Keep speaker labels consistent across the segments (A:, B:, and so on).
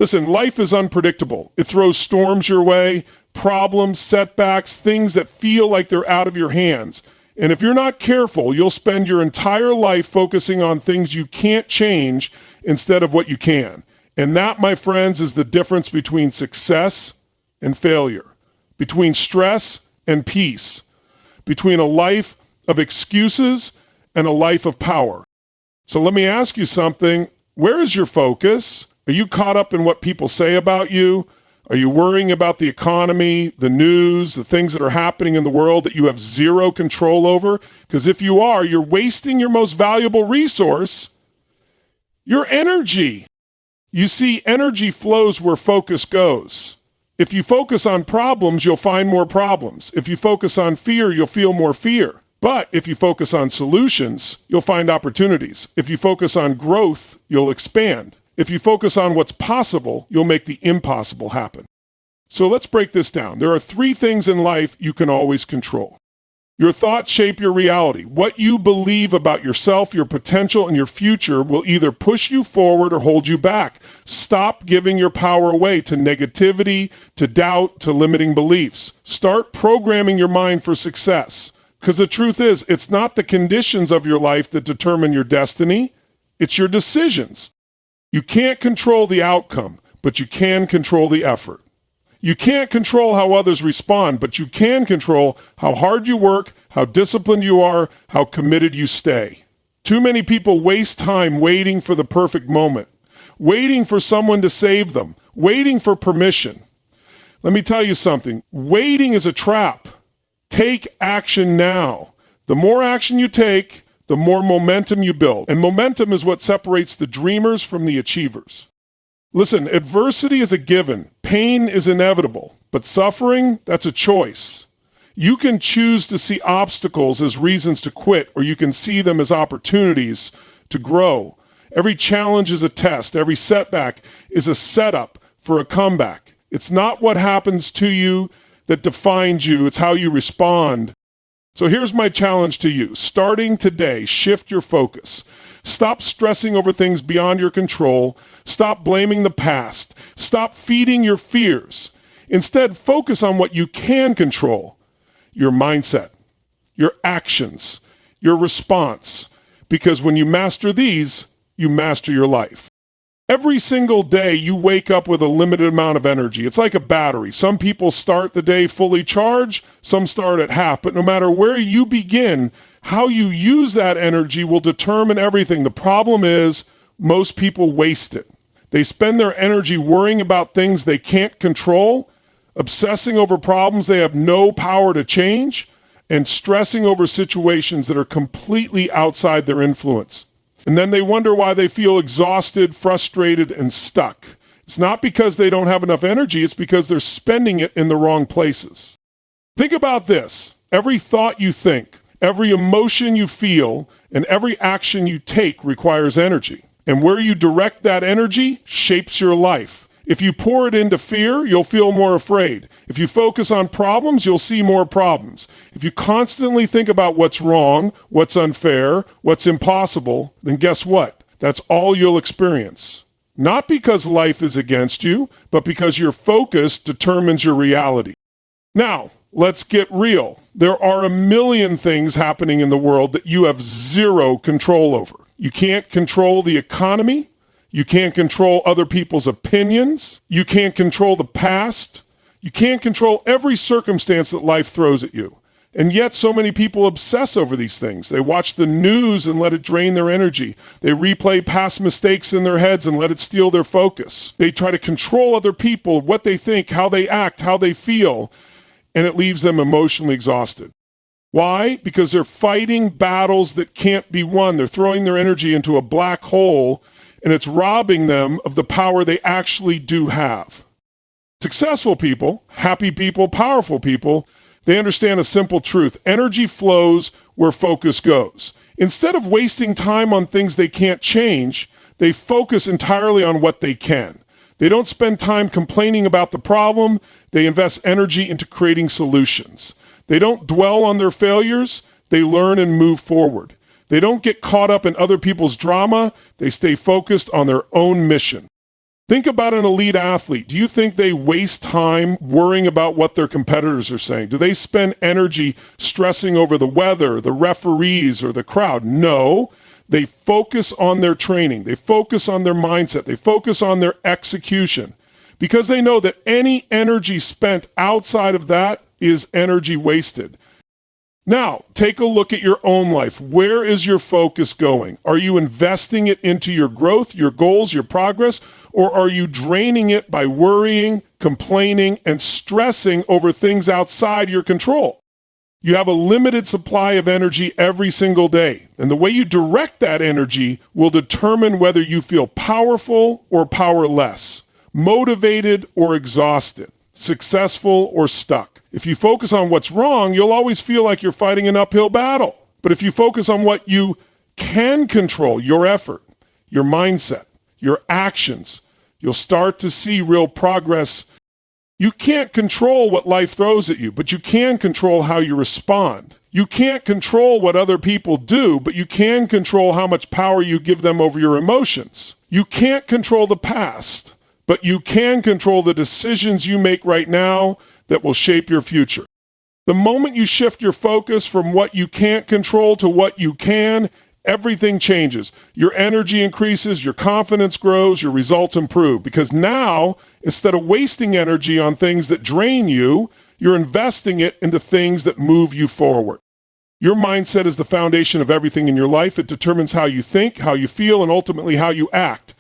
A: Listen, life is unpredictable. It throws storms your way, problems, setbacks, things that feel like they're out of your hands. And if you're not careful, you'll spend your entire life focusing on things you can't change instead of what you can. And that, my friends, is the difference between success and failure, between stress and peace, between a life of excuses and a life of power. So let me ask you something. Where is your focus? Are you caught up in what people say about you? Are you worrying about the economy, the news, the things that are happening in the world that you have zero control over? Because if you are, you're wasting your most valuable resource, your energy. You see, energy flows where focus goes. If you focus on problems, you'll find more problems. If you focus on fear, you'll feel more fear. But if you focus on solutions, you'll find opportunities. If you focus on growth, you'll expand. If you focus on what's possible, you'll make the impossible happen. So let's break this down. There are 3 things in life you can always control. Your thoughts shape your reality. What you believe about yourself, your potential, and your future will either push you forward or hold you back. Stop giving your power away to negativity, to doubt, to limiting beliefs. Start programming your mind for success. Because the truth is, it's not the conditions of your life that determine your destiny. It's your decisions. You can't control the outcome, but you can control the effort. You can't control how others respond, but you can control how hard you work, how disciplined you are, how committed you stay. Too many people waste time waiting for the perfect moment, waiting for someone to save them, waiting for permission. Let me tell you something. Waiting is a trap. Take action now. The more action you take, the more momentum you build. And momentum is what separates the dreamers from the achievers. Listen, adversity is a given. Pain is inevitable. But suffering, that's a choice. You can choose to see obstacles as reasons to quit, or you can see them as opportunities to grow. Every challenge is a test. Every setback is a setup for a comeback. It's not what happens to you that defines you. It's how you respond. So here's my challenge to you. Starting today, shift your focus. Stop stressing over things beyond your control. Stop blaming the past. Stop feeding your fears. Instead, focus on what you can control. Your mindset, your actions, your response. Because when you master these, you master your life. Every single day, you wake up with a limited amount of energy. It's like a battery. Some people start the day fully charged, some start at half. But no matter where you begin, how you use that energy will determine everything. The problem is, most people waste it. They spend their energy worrying about things they can't control, obsessing over problems they have no power to change, and stressing over situations that are completely outside their influence. And then they wonder why they feel exhausted, frustrated, and stuck. It's not because they don't have enough energy, it's because they're spending it in the wrong places. Think about this. Every thought you think, every emotion you feel, and every action you take requires energy. And where you direct that energy shapes your life. If you pour it into fear, you'll feel more afraid. If you focus on problems, you'll see more problems. If you constantly think about what's wrong, what's unfair, what's impossible, then guess what? That's all you'll experience. Not because life is against you, but because your focus determines your reality. Now, let's get real. There are a million things happening in the world that you have zero control over. You can't control the economy. You can't control other people's opinions. You can't control the past. You can't control every circumstance that life throws at you. And yet so many people obsess over these things. They watch the news and let it drain their energy. They replay past mistakes in their heads and let it steal their focus. They try to control other people, what they think, how they act, how they feel, and it leaves them emotionally exhausted. Why? Because they're fighting battles that can't be won. They're throwing their energy into a black hole, and it's robbing them of the power they actually do have. Successful people, happy people, powerful people, they understand a simple truth. Energy flows where focus goes. Instead of wasting time on things they can't change, they focus entirely on what they can. They don't spend time complaining about the problem. They invest energy into creating solutions. They don't dwell on their failures. They learn and move forward. They don't get caught up in other people's drama. They stay focused on their own mission. Think about an elite athlete. Do you think they waste time worrying about what their competitors are saying? Do they spend energy stressing over the weather, the referees, or the crowd? No. They focus on their training. They focus on their mindset. They focus on their execution because they know that any energy spent outside of that is energy wasted. Now, take a look at your own life. Where is your focus going? Are you investing it into your growth, your goals, your progress, or are you draining it by worrying, complaining, and stressing over things outside your control? You have a limited supply of energy every single day, and the way you direct that energy will determine whether you feel powerful or powerless, motivated or exhausted, successful or stuck. If you focus on what's wrong, you'll always feel like you're fighting an uphill battle. But if you focus on what you can control, your effort, your mindset, your actions, you'll start to see real progress. You can't control what life throws at you, but you can control how you respond. You can't control what other people do, but you can control how much power you give them over your emotions. You can't control the past, but you can control the decisions you make right now that will shape your future. The moment you shift your focus from what you can't control to what you can, everything changes. Your energy increases, your confidence grows, your results improve. Because now, instead of wasting energy on things that drain you, you're investing it into things that move you forward. Your mindset is the foundation of everything in your life. It determines how you think, how you feel, and ultimately how you act.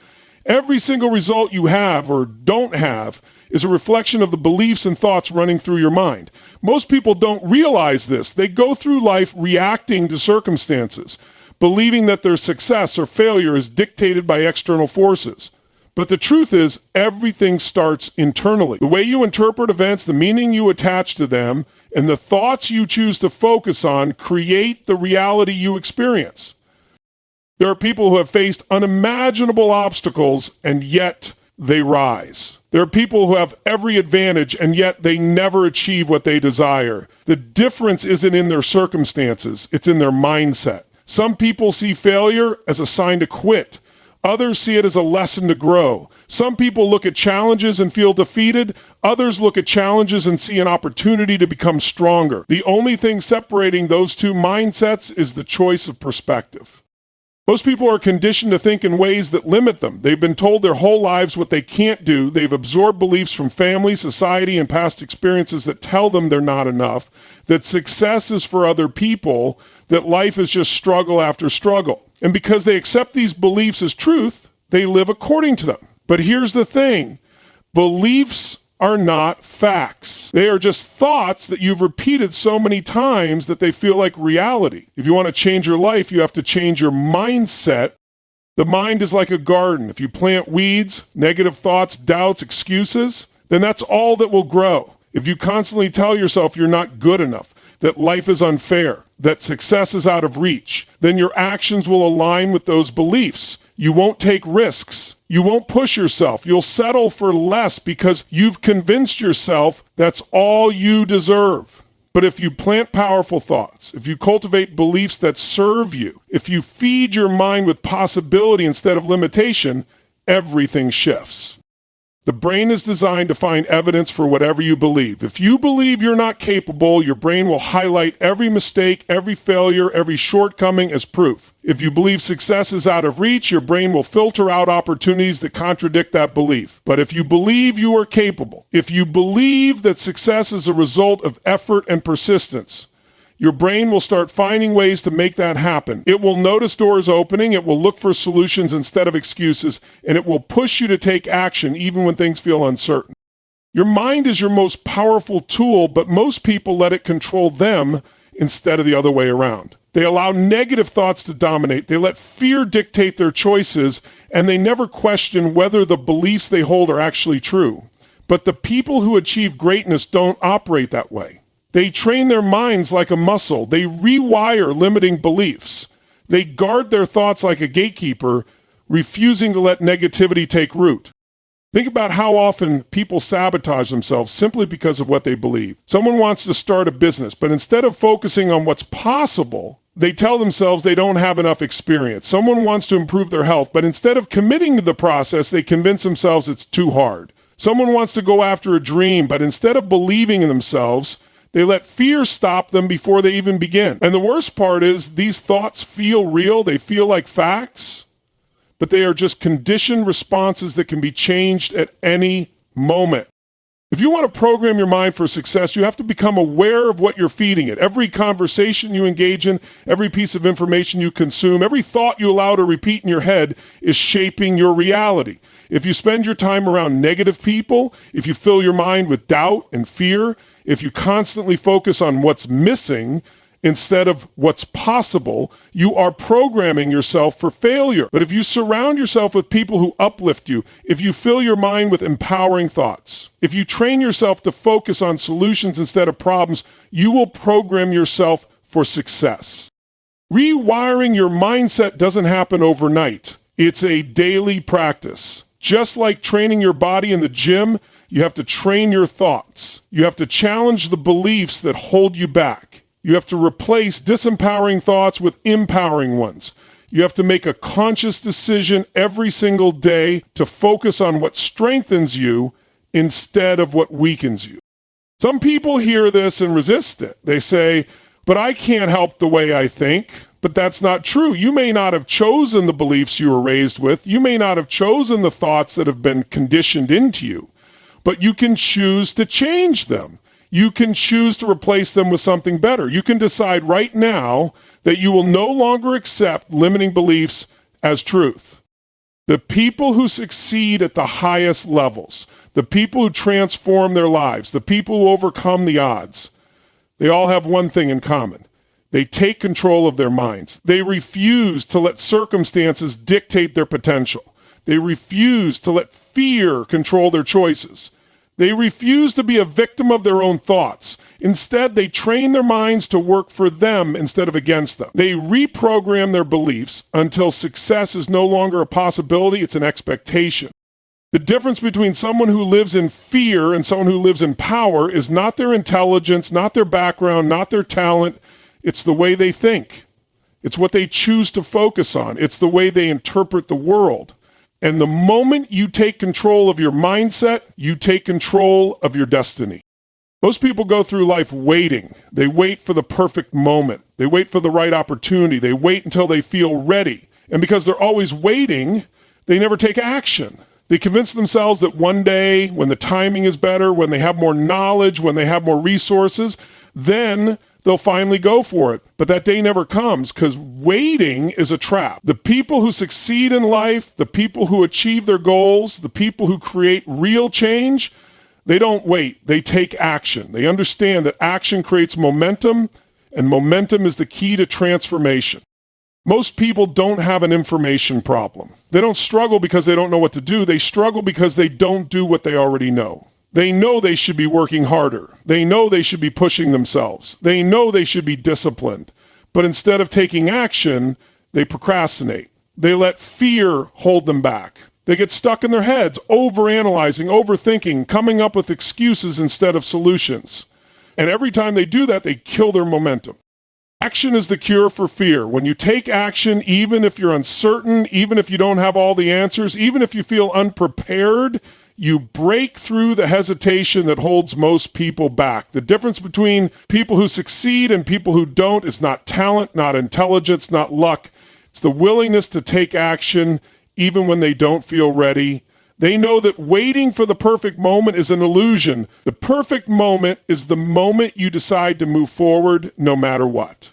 A: Every single result you have or don't have is a reflection of the beliefs and thoughts running through your mind. Most people don't realize this. They go through life reacting to circumstances, believing that their success or failure is dictated by external forces. But the truth is, everything starts internally. The way you interpret events, the meaning you attach to them, and the thoughts you choose to focus on create the reality you experience. There are people who have faced unimaginable obstacles, and yet they rise. There are people who have every advantage, and yet they never achieve what they desire. The difference isn't in their circumstances, it's in their mindset. Some people see failure as a sign to quit. Others see it as a lesson to grow. Some people look at challenges and feel defeated. Others look at challenges and see an opportunity to become stronger. The only thing separating those two mindsets is the choice of perspective. Most people are conditioned to think in ways that limit them. They've been told their whole lives what they can't do. They've absorbed beliefs from family, society, and past experiences that tell them they're not enough, that success is for other people, that life is just struggle after struggle. And because they accept these beliefs as truth, they live according to them. But here's the thing. Beliefs are not facts. They are just thoughts that you've repeated so many times that they feel like reality. If you want to change your life, you have to change your mindset. The mind is like a garden. If you plant weeds, negative thoughts, doubts, excuses, then that's all that will grow. If you constantly tell yourself you're not good enough, that life is unfair, that success is out of reach, then your actions will align with those beliefs. You won't take risks. You won't push yourself. You'll settle for less because you've convinced yourself that's all you deserve. But if you plant powerful thoughts, if you cultivate beliefs that serve you, if you feed your mind with possibility instead of limitation, everything shifts. The brain is designed to find evidence for whatever you believe. If you believe you're not capable, your brain will highlight every mistake, every failure, every shortcoming as proof. If you believe success is out of reach, your brain will filter out opportunities that contradict that belief. But if you believe you are capable, if you believe that success is a result of effort and persistence, your brain will start finding ways to make that happen. It will notice doors opening, it will look for solutions instead of excuses, and it will push you to take action even when things feel uncertain. Your mind is your most powerful tool, but most people let it control them instead of the other way around. They allow negative thoughts to dominate. They let fear dictate their choices, and they never question whether the beliefs they hold are actually true. But the people who achieve greatness don't operate that way. They train their minds like a muscle. They rewire limiting beliefs. They guard their thoughts like a gatekeeper, refusing to let negativity take root. Think about how often people sabotage themselves simply because of what they believe. Someone wants to start a business, but instead of focusing on what's possible, They tell themselves they don't have enough experience. Someone wants to improve their health, but instead of committing to the process, they convince themselves it's too hard. Someone wants to go after a dream, but instead of believing in themselves, they let fear stop them before they even begin. And the worst part is these thoughts feel real. They feel like facts, but they are just conditioned responses that can be changed at any moment. If you want to program your mind for success, you have to become aware of what you're feeding it. Every conversation you engage in, every piece of information you consume, every thought you allow to repeat in your head is shaping your reality. If you spend your time around negative people, if you fill your mind with doubt and fear, if you constantly focus on what's missing instead of what's possible, you are programming yourself for failure. But if you surround yourself with people who uplift you, if you fill your mind with empowering thoughts, if you train yourself to focus on solutions instead of problems, you will program yourself for success. Rewiring your mindset doesn't happen overnight. It's a daily practice. Just like training your body in the gym, you have to train your thoughts. You have to challenge the beliefs that hold you back. You have to replace disempowering thoughts with empowering ones. You have to make a conscious decision every single day to focus on what strengthens you instead of what weakens you. Some people hear this and resist it. They say, but I can't help the way I think. But that's not true. You may not have chosen the beliefs you were raised with. You may not have chosen the thoughts that have been conditioned into you, but you can choose to change them. You can choose to replace them with something better. You can decide right now that you will no longer accept limiting beliefs as truth. The people who succeed at the highest levels, the people who transform their lives, the people who overcome the odds, they all have one thing in common. They take control of their minds. They refuse to let circumstances dictate their potential. They refuse to let fear control their choices. They refuse to be a victim of their own thoughts. Instead, they train their minds to work for them instead of against them. They reprogram their beliefs until success is no longer a possibility, it's an expectation. The difference between someone who lives in fear and someone who lives in power is not their intelligence, not their background, not their talent. It's the way they think. It's what they choose to focus on. It's the way they interpret the world. And the moment you take control of your mindset, you take control of your destiny. Most people go through life waiting. They wait for the perfect moment. They wait for the right opportunity. They wait until they feel ready. And because they're always waiting, they never take action. They convince themselves that one day, when the timing is better, when they have more knowledge, when they have more resources, then they'll finally go for it. But that day never comes because waiting is a trap. The people who succeed in life, the people who achieve their goals, the people who create real change, they don't wait. They take action. They understand that action creates momentum, and momentum is the key to transformation. Most people don't have an information problem. They don't struggle because they don't know what to do. They struggle because they don't do what they already know. They know they should be working harder. They know they should be pushing themselves. They know they should be disciplined. But instead of taking action, they procrastinate. They let fear hold them back. They get stuck in their heads, overanalyzing, overthinking, coming up with excuses instead of solutions. And every time they do that, they kill their momentum. Action is the cure for fear. When you take action, even if you're uncertain, even if you don't have all the answers, even if you feel unprepared, you break through the hesitation that holds most people back. The difference between people who succeed and people who don't is not talent, not intelligence, not luck. It's the willingness to take action even when they don't feel ready. They know that waiting for the perfect moment is an illusion. The perfect moment is the moment you decide to move forward no matter what.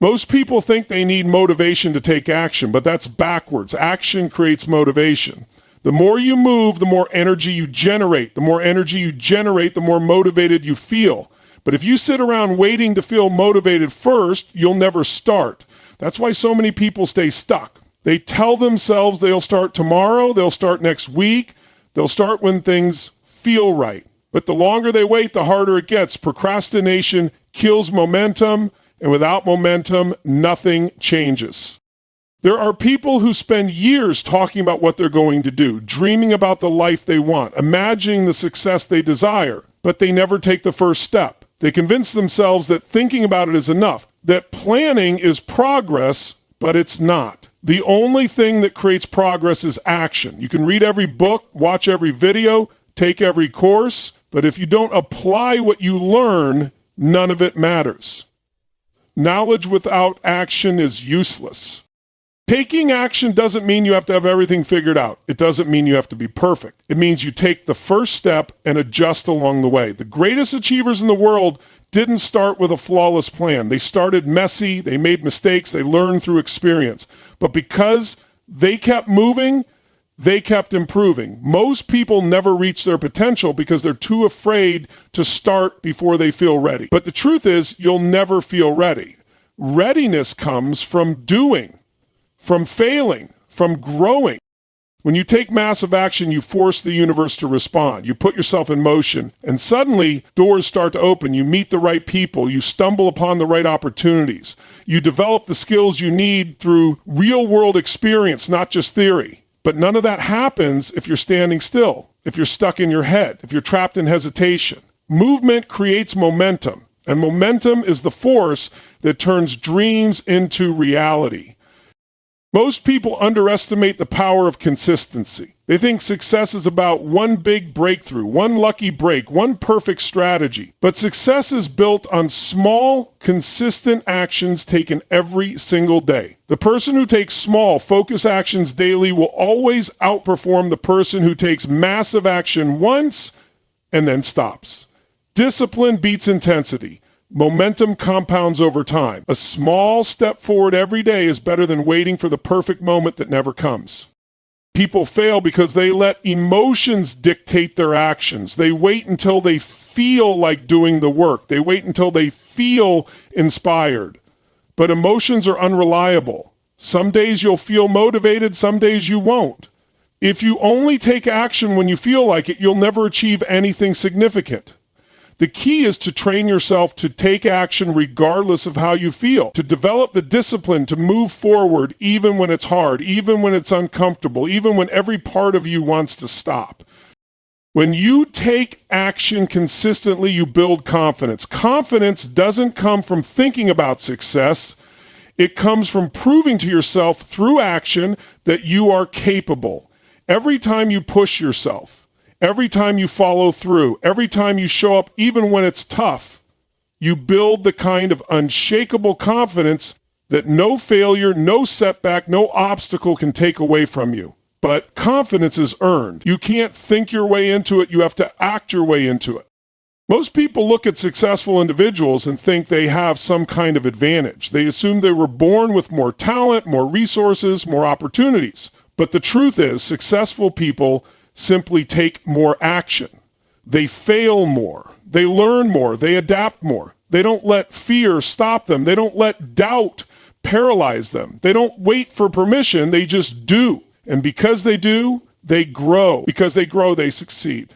A: Most people think they need motivation to take action, but that's backwards. Action creates motivation. The more you move, the more energy you generate. The more energy you generate, the more motivated you feel. But if you sit around waiting to feel motivated first, you'll never start. That's why so many people stay stuck. They tell themselves they'll start tomorrow, they'll start next week, they'll start when things feel right. But the longer they wait, the harder it gets. Procrastination kills momentum, and without momentum, nothing changes. There are people who spend years talking about what they're going to do, dreaming about the life they want, imagining the success they desire, but they never take the first step. They convince themselves that thinking about it is enough. that planning is progress, but it's not. The only thing that creates progress is action. You can read every book, watch every video, take every course, but if you don't apply what you learn, none of it matters. Knowledge without action is useless. Taking action doesn't mean you have to have everything figured out. It doesn't mean you have to be perfect. It means you take the first step and adjust along the way. The greatest achievers in the world didn't start with a flawless plan. They started messy, they made mistakes, they learned through experience. But because they kept moving, they kept improving. Most people never reach their potential because they're too afraid to start before they feel ready. But the truth is, you'll never feel ready. Readiness comes from doing, from failing, from growing. When you take massive action, you force the universe to respond. You put yourself in motion, and suddenly doors start to open. You meet the right people. You stumble upon the right opportunities. You develop the skills you need through real-world experience, not just theory. But none of that happens if you're standing still, if you're stuck in your head, if you're trapped in hesitation. Movement creates momentum, and momentum is the force that turns dreams into reality. Most people underestimate the power of consistency. They think success is about one big breakthrough, one lucky break, one perfect strategy. But success is built on small, consistent actions taken every single day. The person who takes small, focused actions daily will always outperform the person who takes massive action once and then stops. Discipline beats intensity. Momentum compounds over time. A small step forward every day is better than waiting for the perfect moment that never comes. People fail because they let emotions dictate their actions. They wait until they feel like doing the work. They wait until they feel inspired. But emotions are unreliable. Some days you'll feel motivated, some days you won't. If you only take action when you feel like it, you'll never achieve anything significant. The key is to train yourself to take action regardless of how you feel, to develop the discipline to move forward even when it's hard, even when it's uncomfortable, even when every part of you wants to stop. When you take action consistently, you build confidence. Confidence doesn't come from thinking about success. It comes from proving to yourself through action that you are capable. Every time you push yourself, every time you follow through, every time you show up, even when it's tough, you build the kind of unshakable confidence that no failure, no setback, no obstacle can take away from you. But confidence is earned. You can't think your way into it. You have to act your way into it. Most people look at successful individuals and think they have some kind of advantage. They assume they were born with more talent, more resources, more opportunities. But the truth is, successful people simply take more action. They fail more. They learn more. They adapt more. They don't let fear stop them. They don't let doubt paralyze them. They don't wait for permission. They just do. And because they do, they grow. Because they grow, they succeed.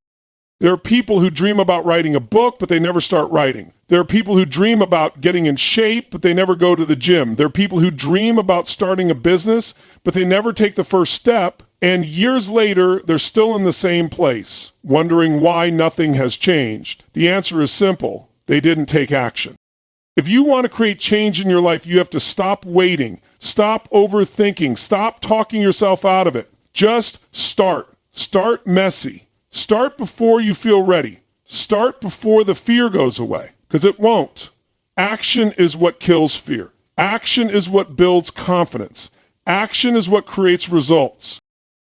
A: There are people who dream about writing a book, but they never start writing. There are people who dream about getting in shape, but they never go to the gym. There are people who dream about starting a business, but they never take the first step. And years later, they're still in the same place, wondering why nothing has changed. The answer is simple. They didn't take action. If you want to create change in your life, you have to stop waiting, stop overthinking, stop talking yourself out of it. Just start. Start messy. Start before you feel ready. Start before the fear goes away, because it won't. Action is what kills fear. Action is what builds confidence. Action is what creates results.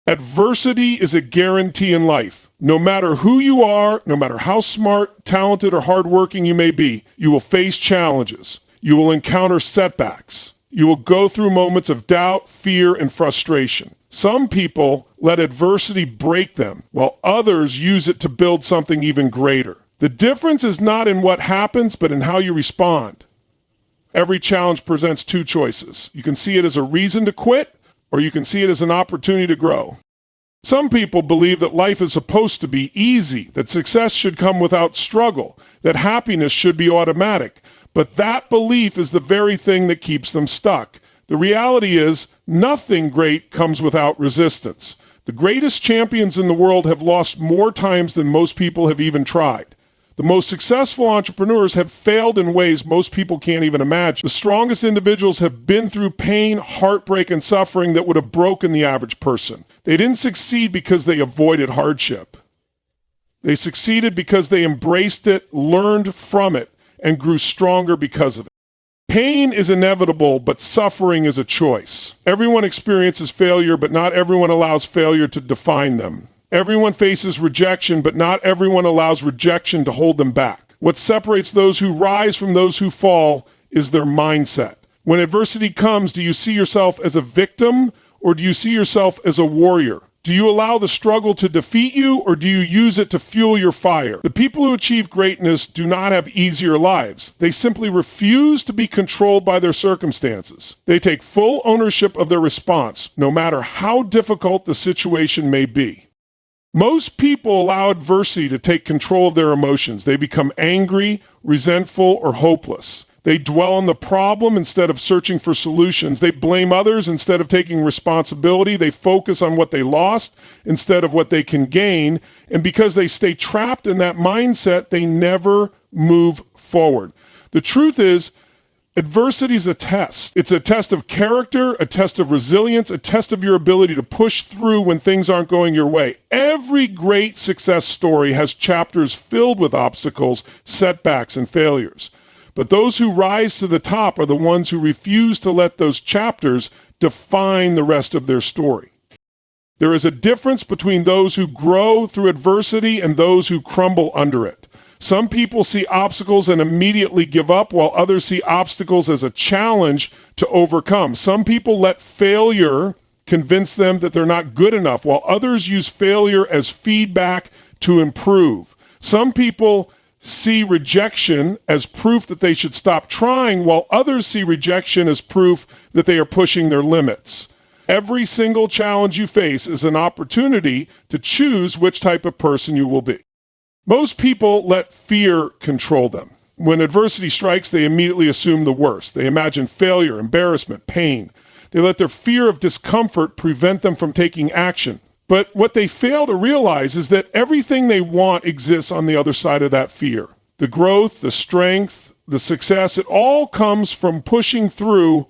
A: Adversity is a guarantee in life. No matter who you are, no matter how smart, talented, or hardworking you may be, you will face challenges. You will encounter setbacks. You will go through moments of doubt, fear, and frustration. Some people let adversity break them, while others use it to build something even greater. The difference is not in what happens, but in how you respond. Every challenge presents two choices. You can see it as a reason to quit, or you can see it as an opportunity to grow. Some people believe that life is supposed to be easy, that success should come without struggle, that happiness should be automatic. But that belief is the very thing that keeps them stuck. The reality is, nothing great comes without resistance. The greatest champions in the world have lost more times than most people have even tried. The most successful entrepreneurs have failed in ways most people can't even imagine. The strongest individuals have been through pain, heartbreak, and suffering that would have broken the average person. They didn't succeed because they avoided hardship. They succeeded because they embraced it, learned from it, and grew stronger because of it. Pain is inevitable, but suffering is a choice. Everyone experiences failure, but not everyone allows failure to define them. Everyone faces rejection, but not everyone allows rejection to hold them back. What separates those who rise from those who fall is their mindset. When adversity comes, do you see yourself as a victim, or do you see yourself as a warrior? Do you allow the struggle to defeat you, or do you use it to fuel your fire? The people who achieve greatness do not have easier lives. They simply refuse to be controlled by their circumstances. They take full ownership of their response, no matter how difficult the situation may be. Most people allow adversity to take control of their emotions. They become angry, resentful, or hopeless. They dwell on the problem instead of searching for solutions. They blame others instead of taking responsibility. They focus on what they lost instead of what they can gain. And because they stay trapped in that mindset, they never move forward. The truth is, adversity is a test. It's a test of character, a test of resilience, a test of your ability to push through when things aren't going your way. Every great success story has chapters filled with obstacles, setbacks, and failures. But those who rise to the top are the ones who refuse to let those chapters define the rest of their story. There is a difference between those who grow through adversity and those who crumble under it. Some people see obstacles and immediately give up, while others see obstacles as a challenge to overcome. Some people let failure convince them that they're not good enough, while others use failure as feedback to improve. Some people see rejection as proof that they should stop trying, while others see rejection as proof that they are pushing their limits. Every single challenge you face is an opportunity to choose which type of person you will be. Most people let fear control them. When adversity strikes, they immediately assume the worst. They imagine failure, embarrassment, pain. They let their fear of discomfort prevent them from taking action. But what they fail to realize is that everything they want exists on the other side of that fear. The growth, the strength, the success, it all comes from pushing through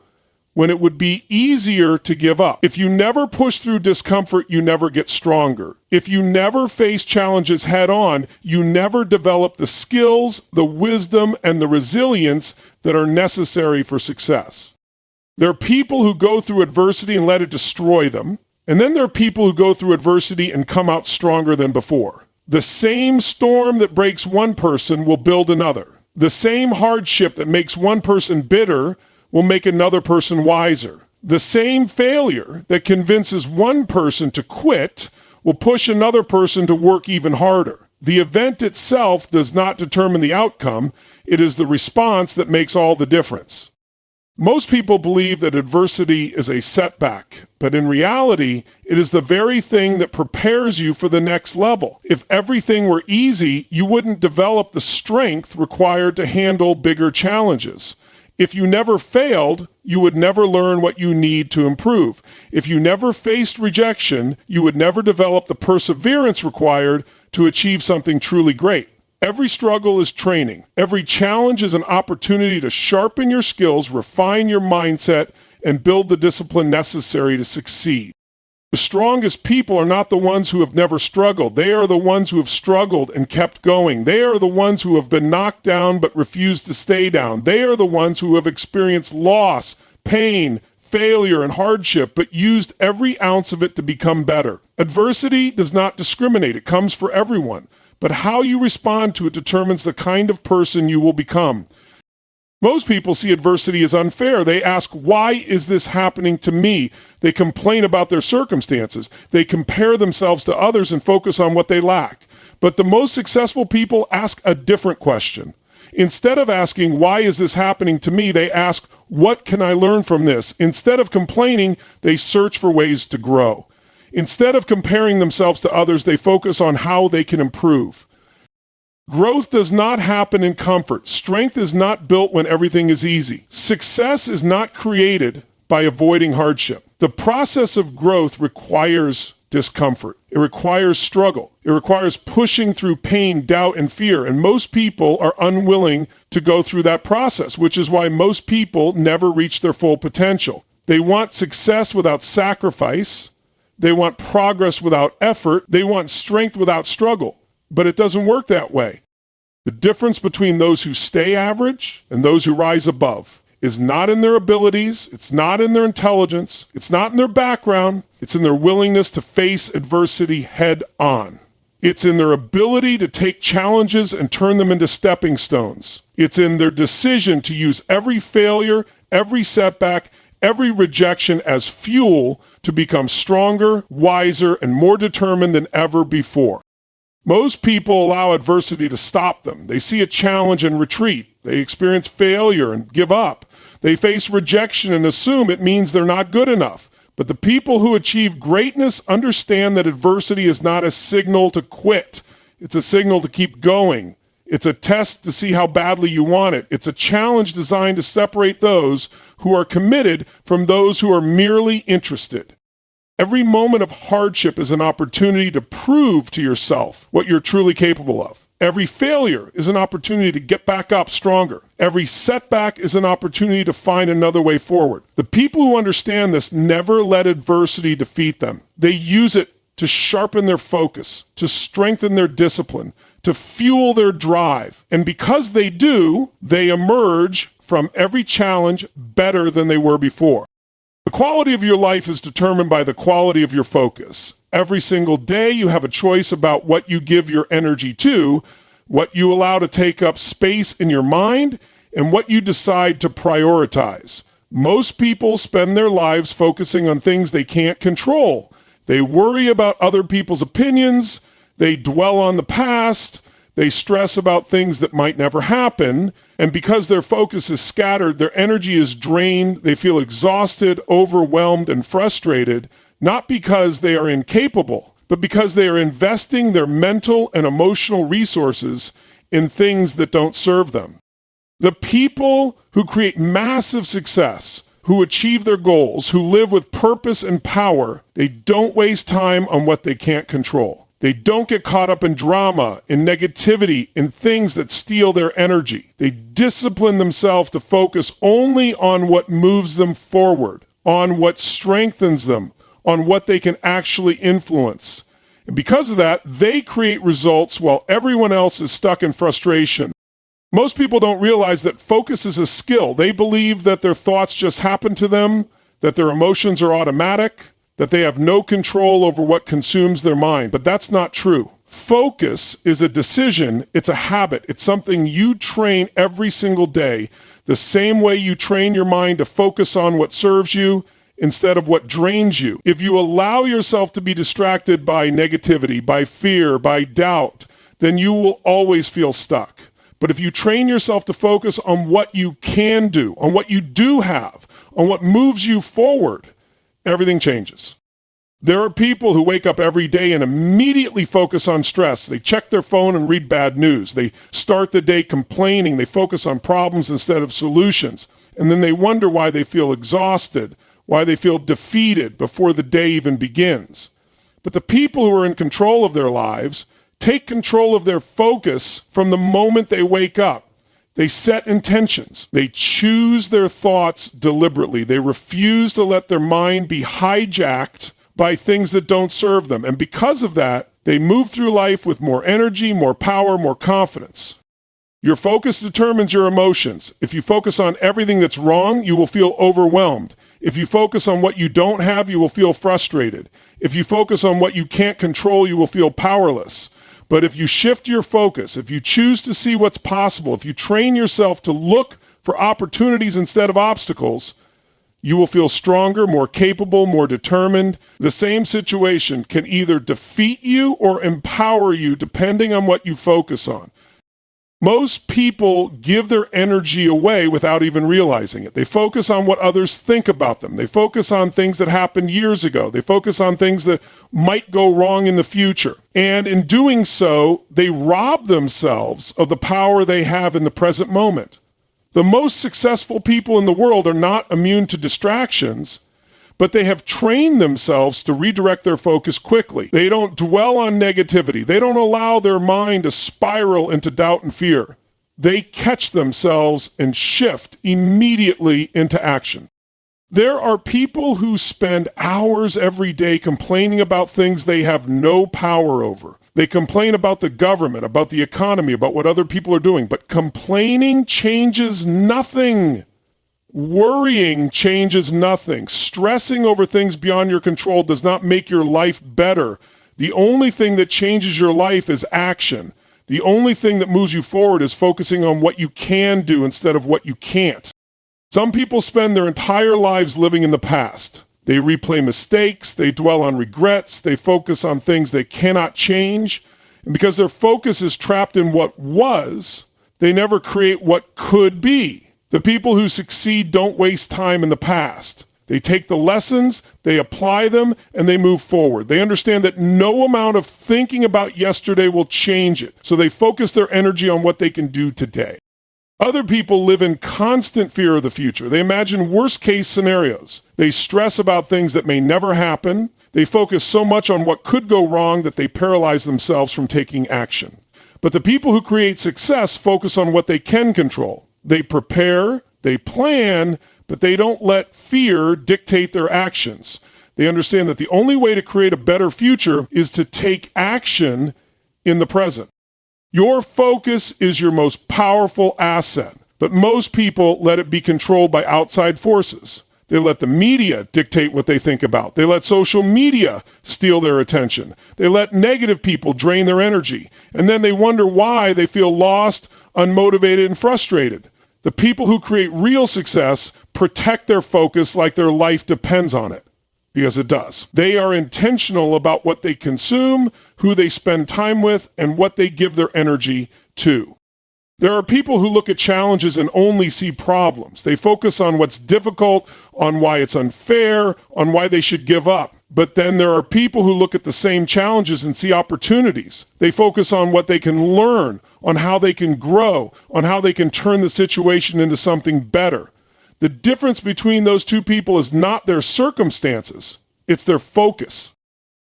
A: when it would be easier to give up. If you never push through discomfort, you never get stronger. If you never face challenges head on, you never develop the skills, the wisdom, and the resilience that are necessary for success. There are people who go through adversity and let it destroy them. And then there are people who go through adversity and come out stronger than before. The same storm that breaks one person will build another. The same hardship that makes one person bitter will make another person wiser. The same failure that convinces one person to quit will push another person to work even harder. The event itself does not determine the outcome. It is the response that makes all the difference. Most people believe that adversity is a setback, but in reality, it is the very thing that prepares you for the next level. If everything were easy, you wouldn't develop the strength required to handle bigger challenges. If you never failed, you would never learn what you need to improve. If you never faced rejection, you would never develop the perseverance required to achieve something truly great. Every struggle is training. Every challenge is an opportunity to sharpen your skills, refine your mindset, and build the discipline necessary to succeed. The strongest people are not the ones who have never struggled. They are the ones who have struggled and kept going. They are the ones who have been knocked down but refused to stay down. They are the ones who have experienced loss, pain, failure, and hardship, but used every ounce of it to become better. Adversity does not discriminate. It comes for everyone. But how you respond to it determines the kind of person you will become. Most people see adversity as unfair. They ask, why is this happening to me? They complain about their circumstances. They compare themselves to others and focus on what they lack. But the most successful people ask a different question. Instead of asking, why is this happening to me? They ask, what can I learn from this? Instead of complaining, they search for ways to grow. Instead of comparing themselves to others, they focus on how they can improve. Growth does not happen in comfort. Strength is not built when everything is easy. Success is not created by avoiding hardship. The process of growth requires discomfort. It requires struggle. It requires pushing through pain, doubt, and fear. And most people are unwilling to go through that process, which is why most people never reach their full potential. They want success without sacrifice. They want progress without effort. They want strength without struggle. But it doesn't work that way. The difference between those who stay average and those who rise above is not in their abilities, it's not in their intelligence, it's not in their background, it's in their willingness to face adversity head on. It's in their ability to take challenges and turn them into stepping stones. It's in their decision to use every failure, every setback, every rejection as fuel to become stronger, wiser, and more determined than ever before. Most people allow adversity to stop them. They see a challenge and retreat. They experience failure and give up. They face rejection and assume it means they're not good enough. But the people who achieve greatness understand that adversity is not a signal to quit. It's a signal to keep going. It's a test to see how badly you want it. It's a challenge designed to separate those who are committed from those who are merely interested. Every moment of hardship is an opportunity to prove to yourself what you're truly capable of. Every failure is an opportunity to get back up stronger. Every setback is an opportunity to find another way forward. The people who understand this never let adversity defeat them. They use it to sharpen their focus, to strengthen their discipline, to fuel their drive. And because they do, they emerge from every challenge better than they were before. The quality of your life is determined by the quality of your focus. Every single day you have a choice about what you give your energy to, what you allow to take up space in your mind, and what you decide to prioritize. Most people spend their lives focusing on things they can't control. They worry about other people's opinions, they dwell on the past, they stress about things that might never happen, and because their focus is scattered, their energy is drained, they feel exhausted, overwhelmed, and frustrated, not because they are incapable, but because they are investing their mental and emotional resources in things that don't serve them. The people who create massive success, who achieve their goals, who live with purpose and power, they don't waste time on what they can't control. They don't get caught up in drama, in negativity, in things that steal their energy. They discipline themselves to focus only on what moves them forward, on what strengthens them, on what they can actually influence. And because of that, they create results while everyone else is stuck in frustration. Most people don't realize that focus is a skill. They believe that their thoughts just happen to them, that their emotions are automatic, that they have no control over what consumes their mind. But that's not true. Focus is a decision. It's a habit. It's something you train every single day, the same way you train your mind to focus on what serves you instead of what drains you. If you allow yourself to be distracted by negativity, by fear, by doubt, then you will always feel stuck. But if you train yourself to focus on what you can do, on what you do have, on what moves you forward, everything changes. There are people who wake up every day and immediately focus on stress. They check their phone and read bad news. They start the day complaining. They focus on problems instead of solutions. And then they wonder why they feel exhausted, why they feel defeated before the day even begins. But the people who are in control of their lives take control of their focus from the moment they wake up. They set intentions. They choose their thoughts deliberately. They refuse to let their mind be hijacked by things that don't serve them. And because of that, they move through life with more energy, more power, more confidence. Your focus determines your emotions. If you focus on everything that's wrong, you will feel overwhelmed. If you focus on what you don't have, you will feel frustrated. If you focus on what you can't control, you will feel powerless. But if you shift your focus, if you choose to see what's possible, if you train yourself to look for opportunities instead of obstacles, you will feel stronger, more capable, more determined. The same situation can either defeat you or empower you depending on what you focus on. Most people give their energy away without even realizing it. They focus on what others think about them. They focus on things that happened years ago. They focus on things that might go wrong in the future. And in doing so, they rob themselves of the power they have in the present moment. The most successful people in the world are not immune to distractions, but they have trained themselves to redirect their focus quickly. They don't dwell on negativity. They don't allow their mind to spiral into doubt and fear. They catch themselves and shift immediately into action. There are people who spend hours every day complaining about things they have no power over. They complain about the government, about the economy, about what other people are doing, but complaining changes nothing. Worrying changes nothing. Stressing over things beyond your control does not make your life better. The only thing that changes your life is action. The only thing that moves you forward is focusing on what you can do instead of what you can't. Some people spend their entire lives living in the past. They replay mistakes, they dwell on regrets, they focus on things they cannot change. And because their focus is trapped in what was, they never create what could be. The people who succeed don't waste time in the past. They take the lessons, they apply them, and they move forward. They understand that no amount of thinking about yesterday will change it, so they focus their energy on what they can do today. Other people live in constant fear of the future. They imagine worst-case scenarios. They stress about things that may never happen. They focus so much on what could go wrong that they paralyze themselves from taking action. But the people who create success focus on what they can control. They prepare, they plan, but they don't let fear dictate their actions. They understand that the only way to create a better future is to take action in the present. Your focus is your most powerful asset, but most people let it be controlled by outside forces. They let the media dictate what they think about. They let social media steal their attention. They let negative people drain their energy. And then they wonder why they feel lost, unmotivated, and frustrated. The people who create real success protect their focus like their life depends on it. Because it does. They are intentional about what they consume, who they spend time with, and what they give their energy to. There are people who look at challenges and only see problems. They focus on what's difficult, on why it's unfair, on why they should give up. But then there are people who look at the same challenges and see opportunities. They focus on what they can learn, on how they can grow, on how they can turn the situation into something better. The difference between those two people is not their circumstances, it's their focus.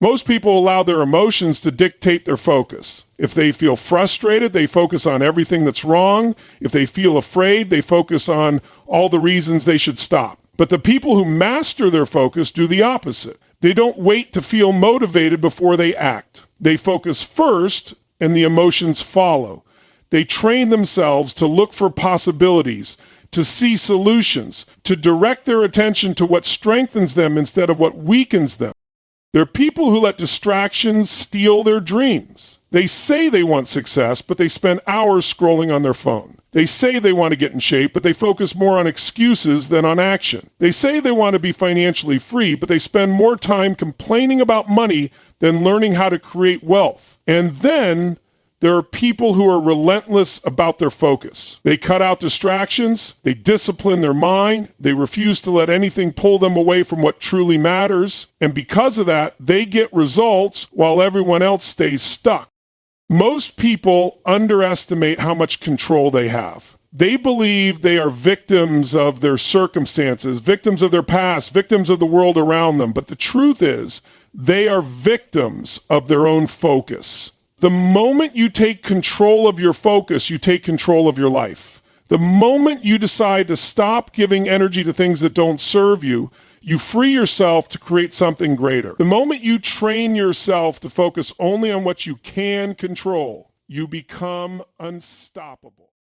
A: Most people allow their emotions to dictate their focus. If they feel frustrated, they focus on everything that's wrong. If they feel afraid, they focus on all the reasons they should stop. But the people who master their focus do the opposite. They don't wait to feel motivated before they act. They focus first, and the emotions follow. They train themselves to look for possibilities, to see solutions, to direct their attention to what strengthens them instead of what weakens them. They're people who let distractions steal their dreams. They say they want success, but they spend hours scrolling on their phone. They say they want to get in shape, but they focus more on excuses than on action. They say they want to be financially free, but they spend more time complaining about money than learning how to create wealth. And then there are people who are relentless about their focus. They cut out distractions, they discipline their mind, they refuse to let anything pull them away from what truly matters, and because of that, they get results while everyone else stays stuck. Most people underestimate how much control they have. They believe they are victims of their circumstances, victims of their past, victims of the world around them, but the truth is, they are victims of their own focus. The moment you take control of your focus, you take control of your life. The moment you decide to stop giving energy to things that don't serve you, you free yourself to create something greater. The moment you train yourself to focus only on what you can control, you become unstoppable.